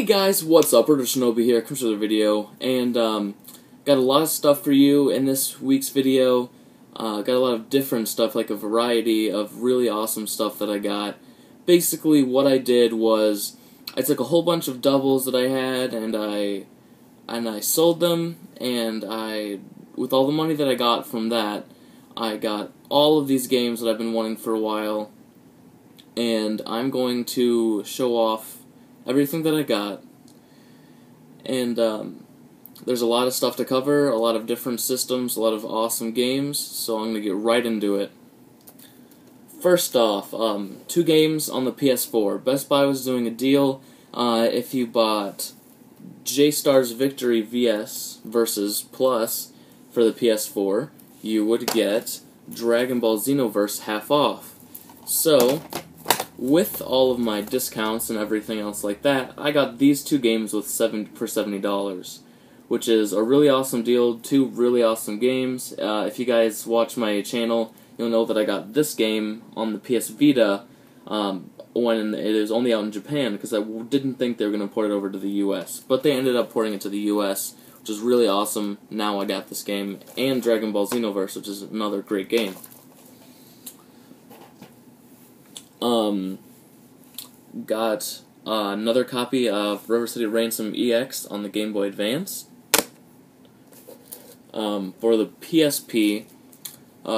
Hey guys, what's up? Shinobi here, comes with a video, and got a lot of stuff for you in this week's video. Got a lot of different stuff, like a variety of really awesome stuff that I got. Basically, what I did was I took a whole bunch of doubles that I had, and I sold them, and with all the money that I got from that, I got all of these games that I've been wanting for a while, and I'm going to show off everything that I got. And there's a lot of stuff to cover, a lot of different systems, a lot of awesome games, so I'm going to get right into it. First off, 2 games on the PS4. Best Buy was doing a deal. If you bought J-Star's Victory VS versus Plus for the PS4, you would get Dragon Ball Xenoverse half off. So, with all of my discounts and everything else like that, I got these 2 games for $70, which is a really awesome deal. 2 really awesome games. If you guys watch my channel, you'll know that I got this game on the PS Vita when it was only out in Japan, because I didn't think they were going to port it over to the US. But they ended up porting it to the US, which is really awesome. Now I got this game, and Dragon Ball Xenoverse, which is another great game. Got another copy of River City Ransom EX on the Game Boy Advance. For the PSP,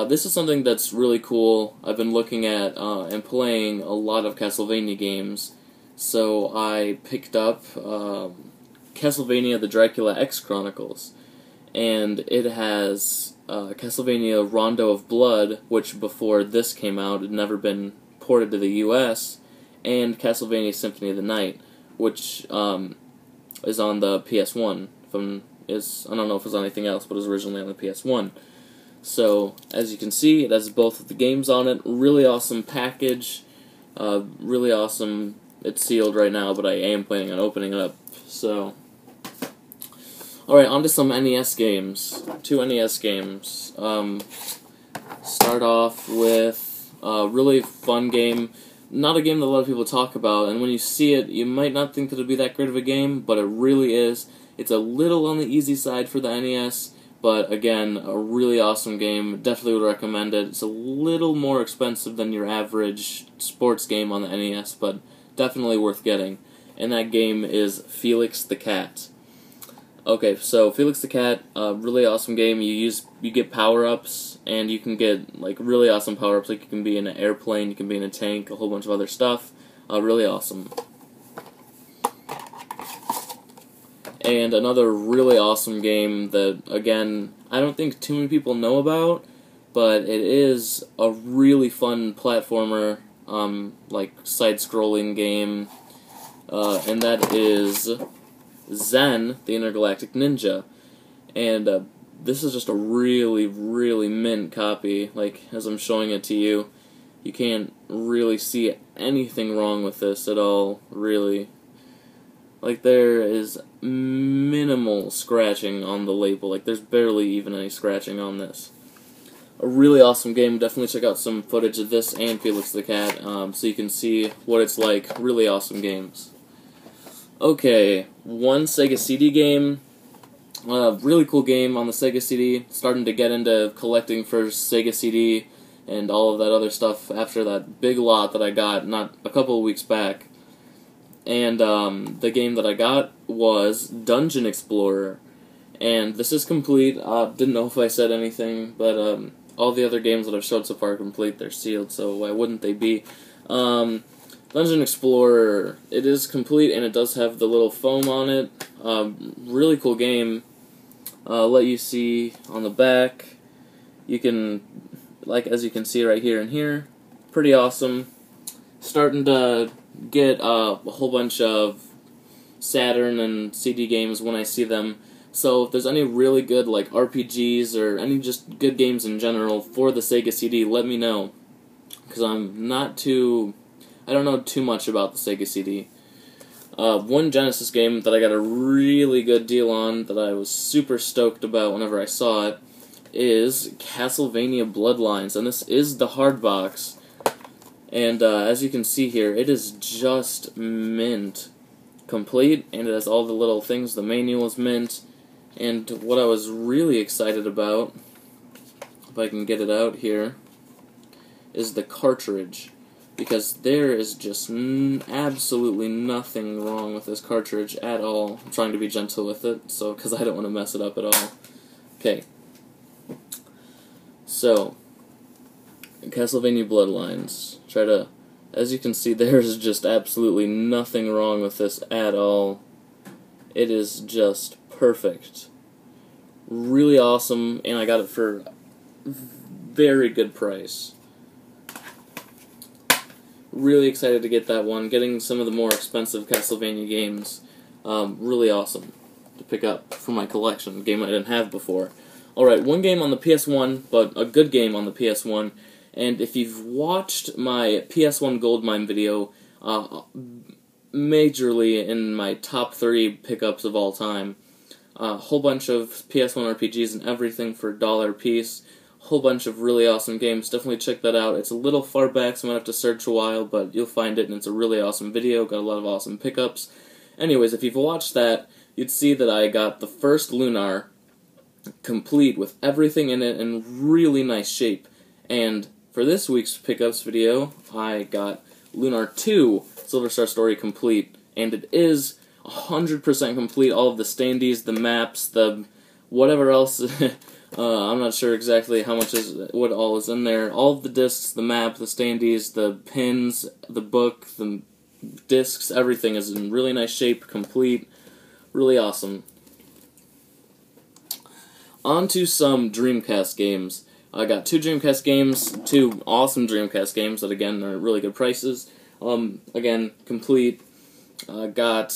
this is something that's really cool. I've been looking at and playing a lot of Castlevania games, so I picked up Castlevania the Dracula X Chronicles, and it has Castlevania Rondo of Blood, which before this came out had never been ported to the US, and Castlevania Symphony of the Night, which is on the PS1. I don't know if it's on anything else, but it was originally on the PS1. So, as you can see, it has both of the games on it. Really awesome package. Really awesome. It's sealed right now, but I am planning on opening it up. So, alright, on to some NES games. 2 NES games. Start off with a really fun game. Not a game that a lot of people talk about, and when you see it, you might not think that it'll be that great of a game, but it really is. It's a little on the easy side for the NES, but again, a really awesome game. Definitely would recommend it. It's a little more expensive than your average sports game on the NES, but definitely worth getting. And that game is Felix the Cat. Okay, so Felix the Cat, really awesome game. You get power-ups, and you can get like really awesome power-ups. Like you can be in an airplane, you can be in a tank, a whole bunch of other stuff. Really awesome. And another really awesome game that, again, I don't think too many people know about, but it is a really fun platformer, like side-scrolling game, and that is Zen, the Intergalactic Ninja. And this is just a really, really mint copy. Like, as I'm showing it to you, you can't really see anything wrong with this at all, really. Like, there is minimal scratching on the label. Like, there's barely even any scratching on this. A really awesome game. Definitely check out some footage of this and Felix the Cat, so you can see what it's like. Really awesome games. Okay, one Sega CD game. Really cool game on the Sega CD. Starting to get into collecting for Sega CD and all of that other stuff after that big lot that I got not a couple of weeks back. And the game that I got was Dungeon Explorer. And this is complete. Didn't know if I said anything, but all the other games that I've showed so far are complete. They're sealed, so why wouldn't they be? Dungeon Explorer, it is complete, and it does have the little foam on it. Really cool game. Let you see on the back. You can, like, as you can see right here and here, pretty awesome. Starting to get a whole bunch of Saturn and CD games when I see them. So if there's any really good, like, RPGs or any just good games in general for the Sega CD, let me know. Because I don't know too much about the Sega CD. One Genesis game that I got a really good deal on that I was super stoked about whenever I saw it is Castlevania Bloodlines, and this is the hard box. And as you can see here, it is just mint. complete, and it has all the little things. The manual is mint, and what I was really excited about, if I can get it out here, is the cartridge, because there is just absolutely nothing wrong with this cartridge at all. I'm trying to be gentle with it, so because I don't want to mess it up at all. Okay, so Castlevania Bloodlines. As you can see, there's just absolutely nothing wrong with this at all. It is just perfect. Really awesome, and I got it for a very good price. Really excited to get that one. Getting some of the more expensive Castlevania games. Really awesome to pick up for my collection. A game I didn't have before. Alright, one game on the PS1, but a good game on the PS1. And if you've watched my PS1 Goldmine video, majorly in my top 3 pickups of all time. A whole bunch of PS1 RPGs and everything for $1 a piece. Whole bunch of really awesome games. Definitely check that out. It's a little far back, so I'm going to have to search a while, but you'll find it, and it's a really awesome video. Got a lot of awesome pickups. Anyways, if you've watched that, you'd see that I got the first Lunar complete with everything in it in really nice shape. And for this week's pickups video, I got Lunar 2 Silver Star Story complete, and it is 100% complete. All of the standees, the maps, the whatever else... I'm not sure exactly what all is in there. All of the discs, the map, the standees, the pins, the book, the discs, everything is in really nice shape, complete, really awesome. On to some Dreamcast games. I got 2 Dreamcast games, 2 awesome Dreamcast games that again are really good prices. Again, complete. Got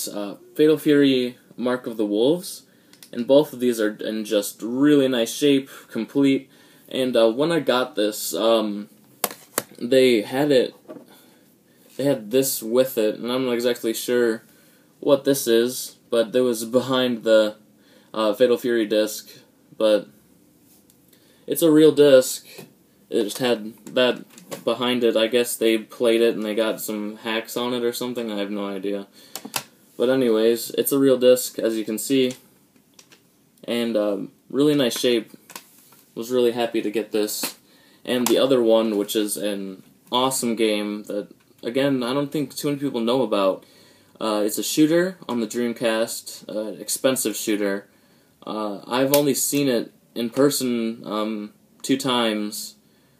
Fatal Fury, Mark of the Wolves. And both of these are in just really nice shape, complete. And when I got this, they had this with it, and I'm not exactly sure what this is, but it was behind the Fatal Fury disc. But it's a real disc. It just had that behind it. I guess they played it and they got some hacks on it or something. I have no idea. But anyways, it's a real disc, as you can see. And really nice shape. Was really happy to get this. And the other one, which is an awesome game that, again, I don't think too many people know about. It's a shooter on the Dreamcast, expensive shooter. I've only seen it in person 2 times.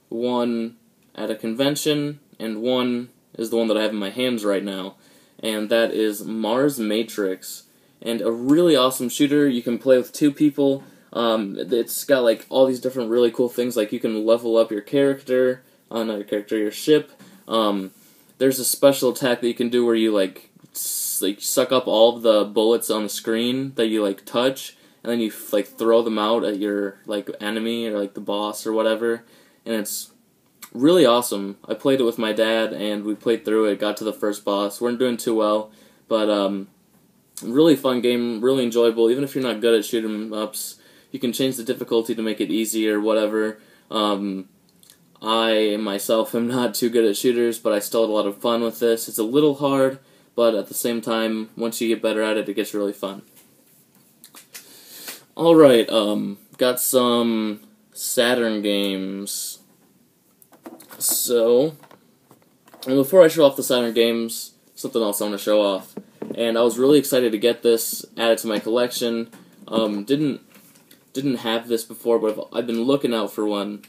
One at a convention, and one is the one that I have in my hands right now. And that is Mars Matrix. And a really awesome shooter. You can play with 2 people. It's got like all these different really cool things. Like you can level up your character, not your character, your ship. There's a special attack that you can do where you like suck up all of the bullets on the screen that you like touch, and then you like throw them out at your like enemy or like the boss or whatever. And it's really awesome. I played it with my dad, and we played through it. Got to the first boss. Weren't doing too well, but really fun game, really enjoyable. Even if you're not good at shoot 'em ups, you can change the difficulty to make it easy or whatever. I myself am not too good at shooters, but I still had a lot of fun with this. It's a little hard, but at the same time, once you get better at it, it gets really fun. Alright, got some Saturn games. So, and before I show off the Saturn games, something else I want to show off. And I was really excited to get this added to my collection. Didn't have this before, but I've been looking out for one.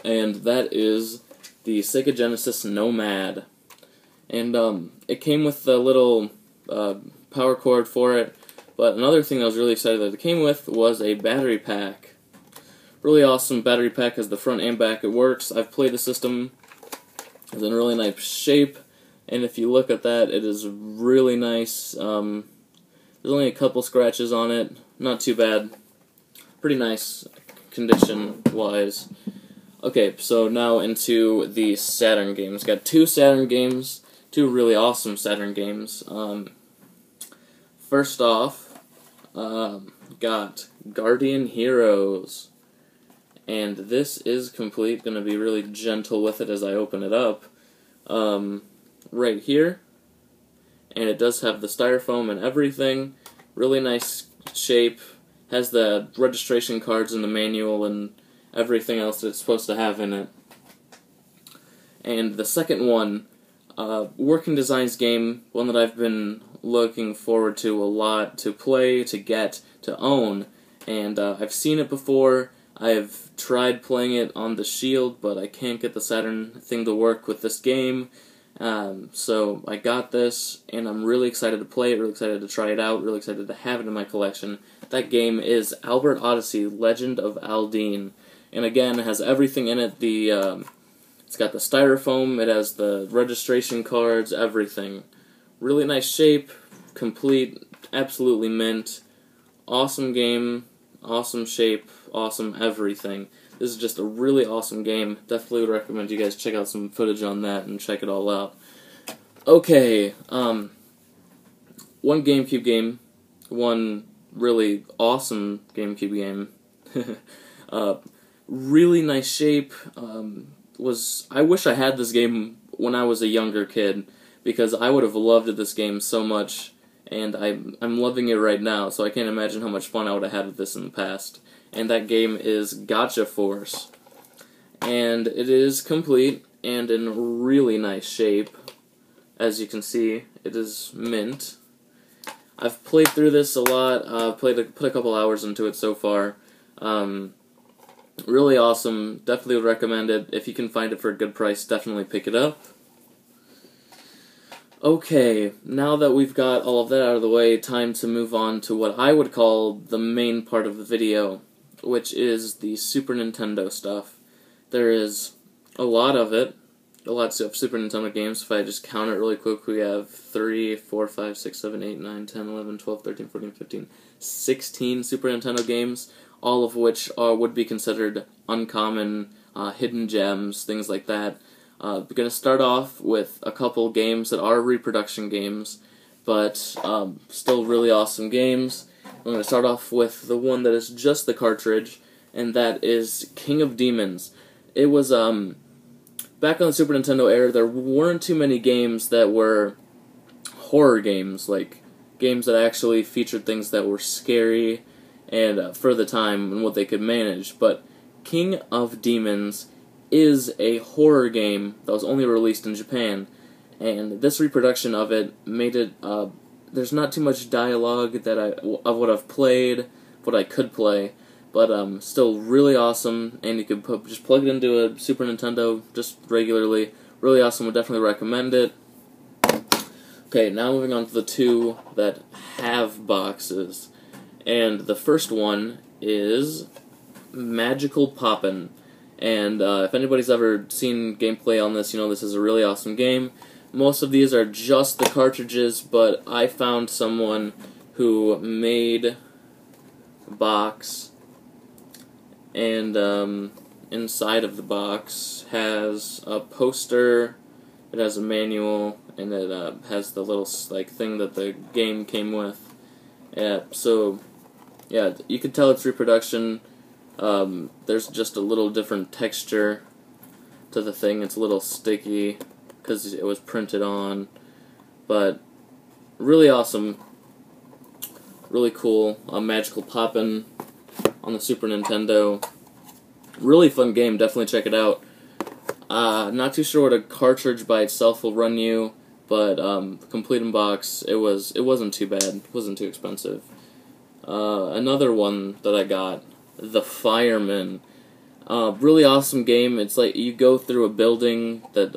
And that is the Sega Genesis Nomad. And it came with the little power cord for it. But another thing I was really excited that it came with was a battery pack. Really awesome battery pack, has the front and back. It works. I've played the system. It's in really nice shape. And if you look at that, it is really nice. There's only a couple scratches on it. Not too bad. Pretty nice condition-wise. Okay, so now into the Saturn games. Got 2 Saturn games. 2 really awesome Saturn games. First off, got Guardian Heroes. And this is complete. Gonna be really gentle with it as I open it up. Right here, and it does have the styrofoam and everything. Really nice shape. Has the registration cards in the manual and everything else that it's supposed to have in it. And the second one, Working Designs game, one that I've been looking forward to a lot to play, to get, to own. And I've seen it before. I've tried playing it on the Shield, but I can't get the Saturn thing to work with this game. So I got this, and I'm really excited to play it, really excited to try it out, really excited to have it in my collection. That game is Albert Odyssey, Legend of Aldine. And again, it has everything in it. It's got the styrofoam, it has the registration cards, everything. Really nice shape, complete, absolutely mint. Awesome game, awesome shape, awesome everything. This is just a really awesome game. Definitely would recommend you guys check out some footage on that and check it all out. Okay, one GameCube game, one really awesome GameCube game. Really nice shape. I wish I had this game when I was a younger kid, because I would have loved this game so much, and I'm loving it right now, so I can't imagine how much fun I would have had with this in the past. And that game is Gotcha Force. And it is complete and in really nice shape. As you can see, it is mint. I've played through this a lot, put a couple hours into it so far. Really awesome, definitely would recommend it. If you can find it for a good price, definitely pick it up. Okay, now that we've got all of that out of the way, time to move on to what I would call the main part of the video, which is the Super Nintendo stuff. There is a lot of it, a lot of Super Nintendo games. If I just count it really quick, we have 3, 4, 5, 6, 7, 8, 9, 10, 11, 12, 13, 14, 15, 16 Super Nintendo games, all of which would be considered uncommon, hidden gems, things like that. We're going to start off with a couple games that are reproduction games, but still really awesome games. I'm going to start off with the one that is just the cartridge, and that is King of Demons. It was, back on the Super Nintendo era, there weren't too many games that were horror games, like games that actually featured things that were scary and for the time and what they could manage. But King of Demons is a horror game that was only released in Japan, and this reproduction of it made it, there's not too much dialogue of what I've played, what I could play, but still really awesome, and you could just plug it into a Super Nintendo just regularly. Really awesome, would definitely recommend it. Okay, now moving on to the two that have boxes, and the first one is Magical Poppin'. And if anybody's ever seen gameplay on this, you know this is a really awesome game. Most of these are just the cartridges, but I found someone who made a box, and inside of the box has a poster, it has a manual, and it has the little thing that the game came with. So, yeah, you can tell it's reproduction. There's just a little different texture to the thing. It's a little sticky because it was printed on, but really awesome, really cool. Magical Poppin' on the Super Nintendo. Really fun game, definitely check it out. Not too sure what a cartridge by itself will run you, but complete in box, it wasn't too bad, it wasn't too expensive. Another one that I got, the Fireman. Really awesome game. It's like you go through a building that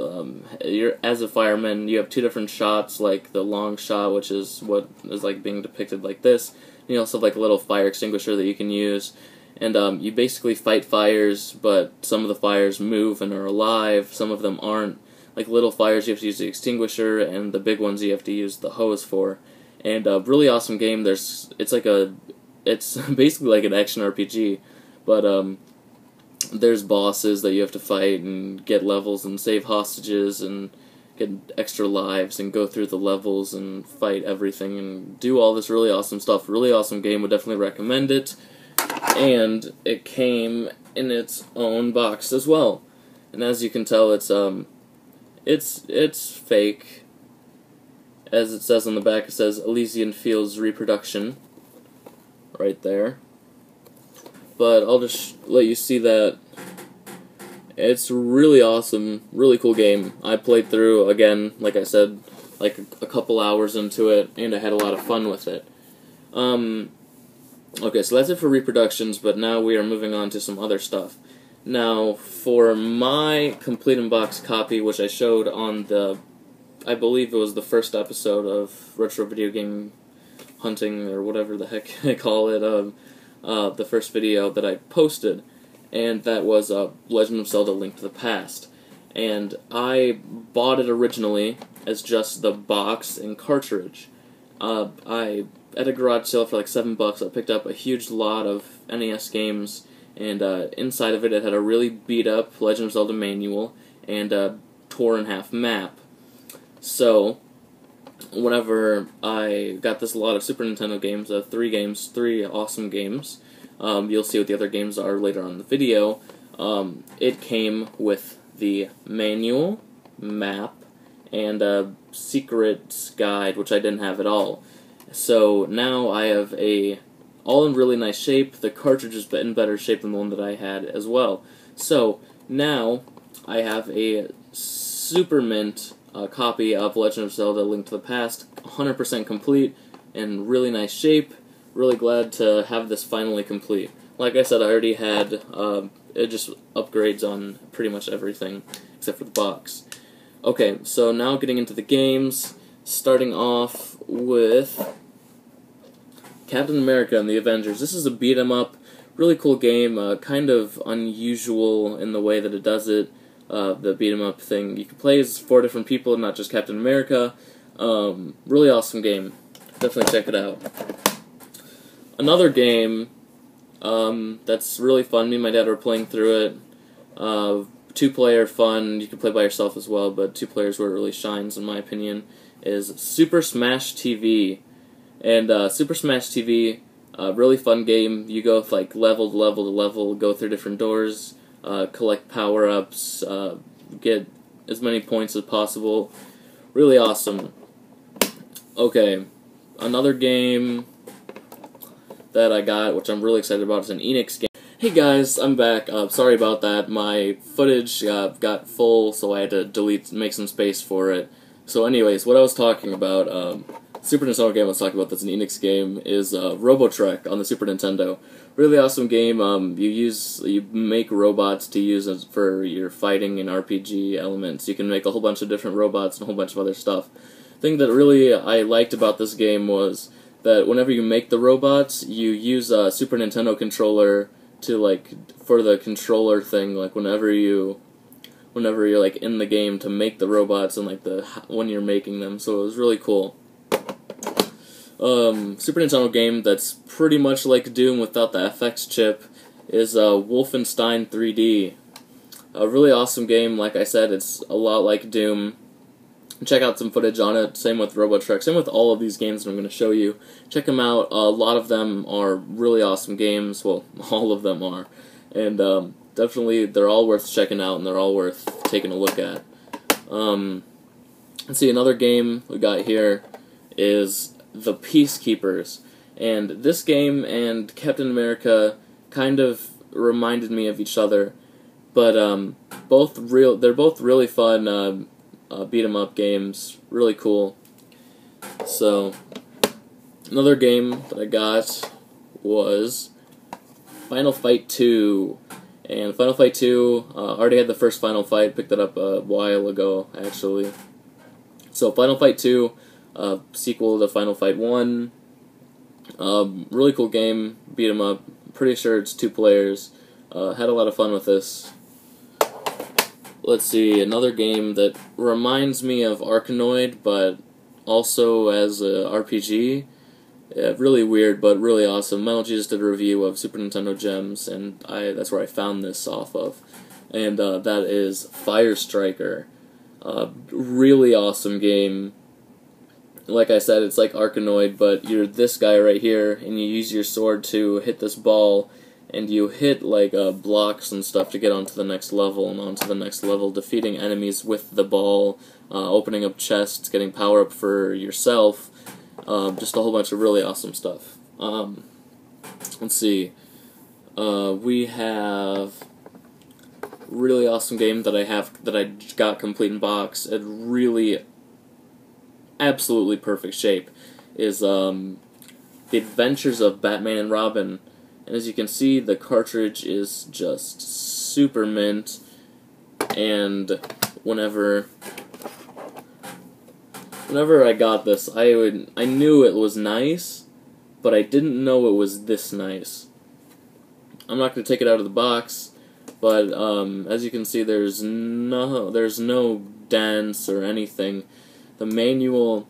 you're as a fireman. You have two different shots, like the long shot, which is what is like being depicted like this. And you also have like a little fire extinguisher that you can use, and you basically fight fires. But some of the fires move and are alive. Some of them aren't. Like little fires, you have to use the extinguisher, and the big ones you have to use the hose for. And really awesome game. It's basically like an action RPG, but there's bosses that you have to fight and get levels and save hostages and get extra lives and go through the levels and fight everything and do all this really awesome stuff. Really awesome game, would definitely recommend it. And it came in its own box as well. And as you can tell, it's fake. As it says on the back, it says Elysian Fields Reproduction, right there. But I'll just let you see that it's really awesome, really cool game. I played through, again, like I said, like a couple hours into it, and I had a lot of fun with it. Okay, so that's it for reproductions, but now we are moving on to some other stuff. Now, for my complete in-box copy, which I showed on the, I believe it was the first episode of Retro Video Game Hunting, or whatever the heck I call it, the first video that I posted, and that was Legend of Zelda: Link to the Past. And I bought it originally as just the box and cartridge. At a garage sale for like $7, I picked up a huge lot of NES games, and inside of it had a really beat-up Legend of Zelda manual and a tore-in-half map. So, whenever I got this lot of Super Nintendo games, three awesome games, you'll see what the other games are later on in the video, it came with the manual, map, and a secret guide, which I didn't have at all. So now I have all in really nice shape. The cartridge is in better shape than the one that I had as well. So now I have a super mint copy of Legend of Zelda: Link to the Past, 100% complete, in really nice shape. Really glad to have this finally complete. Like I said, I already had it just upgrades on pretty much everything except for the box. Okay, so now getting into the games, starting off with Captain America and the Avengers. This is a beat-em-up, really cool game, kind of unusual in the way that it does it, the beat-em-up thing. You can play as 4 different people, not just Captain America. Really awesome game. Definitely check it out. Another game that's really fun, me and my dad were playing through it. 2-player fun, you can play by yourself as well, but 2 players where it really shines, in my opinion, is Super Smash TV. And Super Smash TV, really fun game. You go like level to level to level, go through different doors, collect power-ups, get as many points as possible. Really awesome. Okay, another game that I got, which I'm really excited about, is an Enix game. Hey guys, I'm back. Sorry about that. My footage got full, so I had to make some space for it. So anyways, what I was talking about, Super Nintendo game I was talking about that's an Enix game is Robotrek on the Super Nintendo. Really awesome game. You make robots to use for your fighting and RPG elements. You can make a whole bunch of different robots and a whole bunch of other stuff. The thing that really I liked about this game was that whenever you make the robots, you use a Super Nintendo controller to, like, for the controller thing, like whenever you're like in the game to make the robots and like when you're making them. So it was really cool. Super Nintendo game that's pretty much like Doom without the FX chip is Wolfenstein 3D. A really awesome game. Like I said, it's a lot like Doom. Check out some footage on it. Same with Robotrek. Same with all of these games that I'm going to show you. Check them out. A lot of them are really awesome games. Well, all of them are. And definitely, they're all worth checking out, and they're all worth taking a look at. Let's see, another game we got here is The Peacekeepers. And this game and Captain America kind of reminded me of each other. But they're both really fun beat-em-up games. Really cool. So, another game that I got was Final Fight 2. And Final Fight 2, already had the first Final Fight, picked that up a while ago, actually. So, Final Fight 2, sequel to Final Fight 1. Really cool game, beat 'em up. Pretty sure it's 2 players. Had a lot of fun with this. Let's see, another game that reminds me of Arkanoid, but also as a RPG. Really weird, but really awesome. Metal Jesus did a review of Super Nintendo Gems, and that's where I found this off of. And that is Fire Striker. Really awesome game. Like I said, it's like Arkanoid, but you're this guy right here, and you use your sword to hit this ball, and you hit like blocks and stuff to get onto the next level and onto the next level, defeating enemies with the ball, opening up chests, getting power up for yourself, just a whole bunch of really awesome stuff. Let's see. We have really awesome game that I got complete in box. It really, absolutely perfect shape is The Adventures of Batman and Robin. And as you can see, the cartridge is just super mint. And whenever I got this, I knew it was nice, but I didn't know it was this nice. I'm not going to take it out of the box, but as you can see, there's no dents or anything. The manual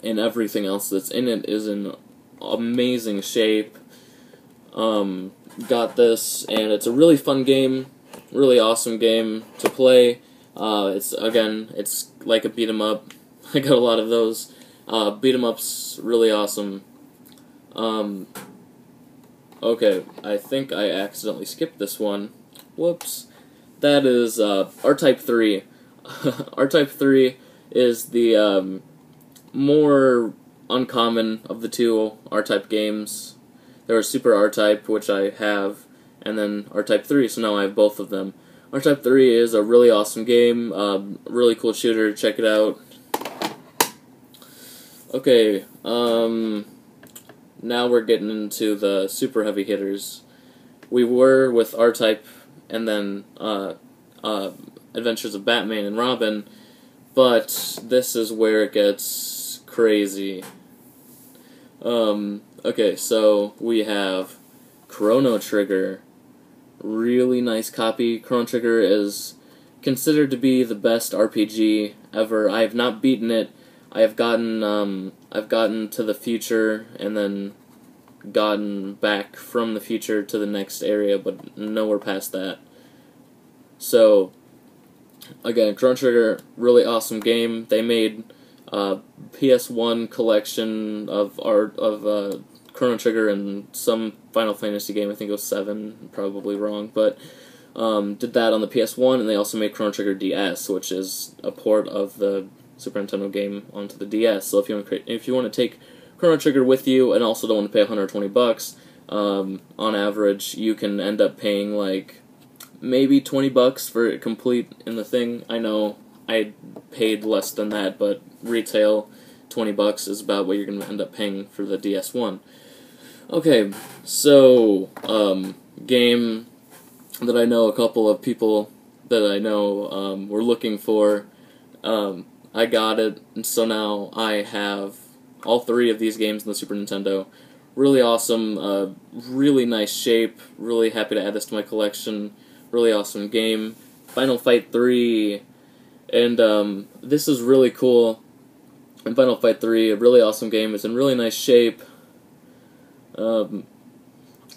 and everything else that's in it is in amazing shape. Got this, and it's a really fun game, really awesome game to play. It's like a beat 'em up. I got a lot of those. Beat 'em ups, really awesome. Okay, I think I accidentally skipped this one. Whoops. That is R-Type 3. R-Type 3 is the more uncommon of the two R-Type games. There was Super R-Type, which I have, and then R-Type 3, so now I have both of them. R-Type 3 is a really awesome game, really cool shooter, check it out. Okay, now we're getting into the super heavy hitters. We were with R-Type, and then Adventures of Batman and Robin, but this is where it gets crazy. Okay, so we have Chrono Trigger. Really nice copy. Chrono Trigger is considered to be the best RPG ever. I have not beaten it. I've gotten to the future and then gotten back from the future to the next area, but nowhere past that. So, again, Chrono Trigger, really awesome game. They made PS1 collection of Chrono Trigger and some Final Fantasy game. I think it was 7, probably wrong, but did that on the PS1, and they also made Chrono Trigger DS, which is a port of the Super Nintendo game onto the DS. So if you want to take Chrono Trigger with you and also don't want to pay $120, on average, you can end up paying like maybe $20 for it complete in the thing. I know I paid less than that, but retail $20 is about what you're going to end up paying for the DS1. Okay, so game that I know a couple of people that I know were looking for. I got it, and so now I have all 3 of these games in the Super Nintendo. Really awesome, really nice shape, really happy to add this to my collection. Really awesome game. Final Fight 3, and this is really cool. And Final Fight 3, a really awesome game. It's in really nice shape.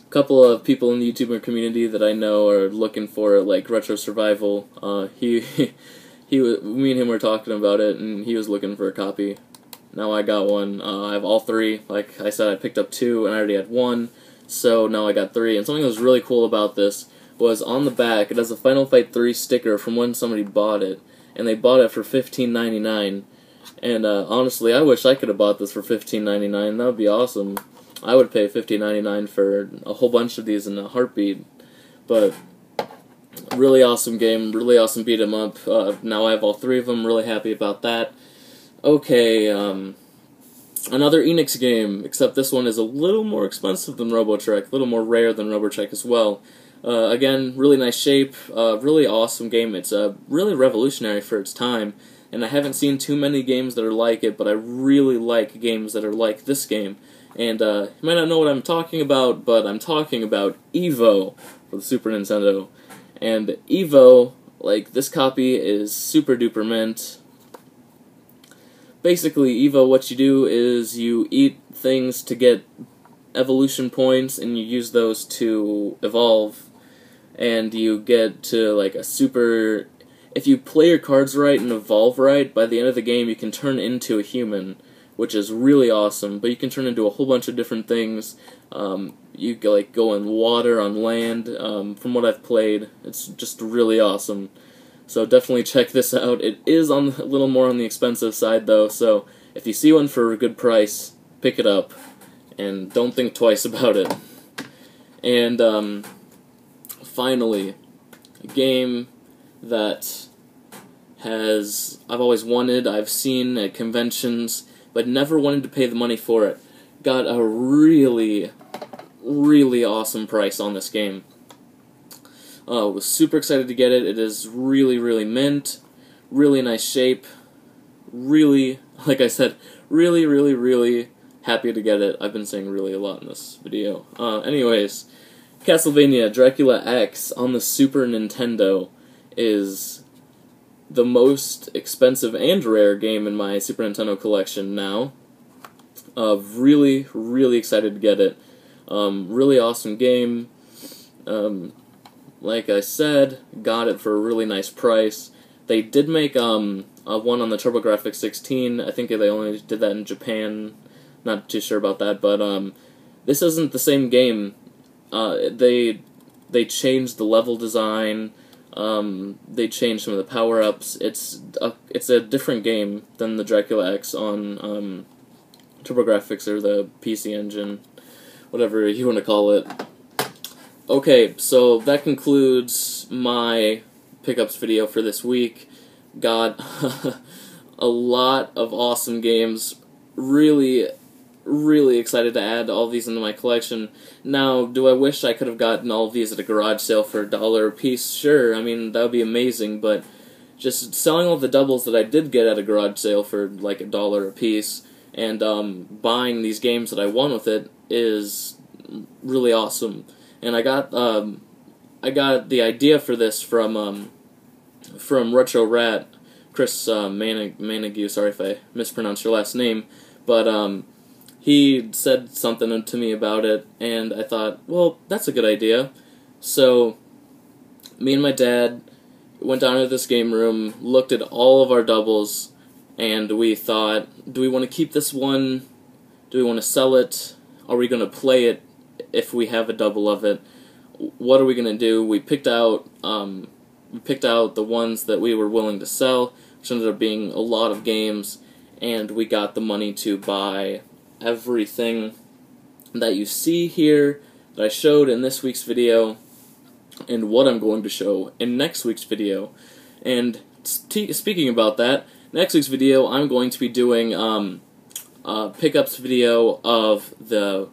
Couple of people in the YouTuber community that I know are looking for it, like Retro Survival. Me and him were talking about it, and he was looking for a copy. Now I got one. I have all 3. Like I said, I picked up 2, and I already had 1, so now I got 3. And something that was really cool about this was on the back, it has a Final Fight 3 sticker from when somebody bought it, and they bought it for $15.99. And honestly, I wish I could have bought this for $15.99. That would be awesome. I would pay $15.99 for a whole bunch of these in a heartbeat. But really awesome game, really awesome beat 'em up. Now I have all 3 of them. Really happy about that. Okay, another Enix game, except this one is a little more expensive than Robotech, a little more rare than Robotech as well. Again, really nice shape, really awesome game. It's really revolutionary for its time, and I haven't seen too many games that are like it, but I really like games that are like this game. And you might not know what I'm talking about, but I'm talking about Evo for the Super Nintendo. And Evo, like, this copy is super duper mint. Basically, Evo, what you do is you eat things to get evolution points, and you use those to evolve, and you get to, like, a super... If you play your cards right and evolve right, by the end of the game you can turn into a human, which is really awesome, but you can turn into a whole bunch of different things. You like go in water, on land. From what I've played, it's just really awesome. So definitely check this out. It is a little more on the expensive side though, so if you see one for a good price, pick it up, and don't think twice about it. And finally, a game that I've always wanted, I've seen at conventions, but never wanted to pay the money for it. Got a really, really awesome price on this game. Was super excited to get it. It is really, really mint, really nice shape, really, like I said, really, really, really happy to get it. I've been saying really a lot in this video. Anyways, Castlevania Dracula X on the Super Nintendo is the most expensive and rare game in my Super Nintendo collection now. Really, really excited to get it. Really awesome game. Like I said, got it for a really nice price. They did make one on the TurboGrafx 16. I think they only did that in Japan. Not too sure about that, but this isn't the same game. They changed the level design. They changed some of the power-ups. It's a different game than the Dracula X on TurboGrafx or the PC Engine, whatever you want to call it. Okay, so that concludes my pickups video for this week. Got a lot of awesome games. Really, really excited to add all these into my collection. Now, do I wish I could have gotten all of these at a garage sale for $1 a piece? Sure, I mean, that would be amazing, but just selling all the doubles that I did get at a garage sale for like $1 a piece, and buying these games that I won with it is really awesome. And I got the idea for this from Retro Rat, Chris Manigue. Sorry if I mispronounced your last name, but he said something to me about it, and I thought, well, that's a good idea. So me and my dad went down to this game room, looked at all of our doubles, and we thought, do we want to keep this one? Do we want to sell it? Are we going to play it if we have a double of it? What are we going to do? We picked out the ones that we were willing to sell, which ended up being a lot of games, and we got the money to buy everything that you see here that I showed in this week's video, and what I'm going to show in next week's video. And speaking about that, next week's video I'm going to be doing a pickups video of the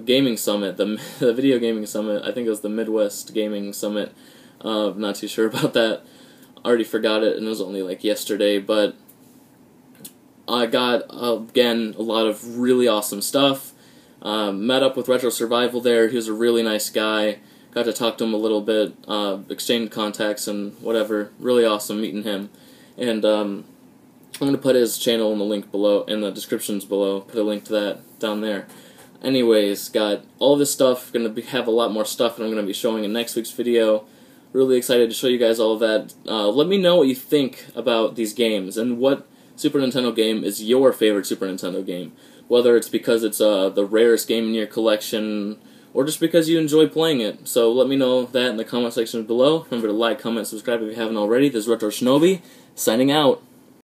gaming summit, the video gaming summit. I think it was the Midwest Gaming Summit. Not too sure about that. Already forgot it, and it was only like yesterday, but I got, again, a lot of really awesome stuff. Met up with Retro Survival there. He was a really nice guy. Got to talk to him a little bit, exchanged contacts and whatever. Really awesome meeting him. And I'm going to put his channel in the link below, in the descriptions below. Put a link to that down there. Anyways, got all this stuff. Going to have a lot more stuff that I'm going to be showing in next week's video. Really excited to show you guys all of that. Let me know what you think about these games, and what Super Nintendo game is your favorite Super Nintendo game. Whether it's because it's the rarest game in your collection, or just because you enjoy playing it. So let me know that in the comment section below. Remember to like, comment, subscribe if you haven't already. This is Retro Shinobi, signing out.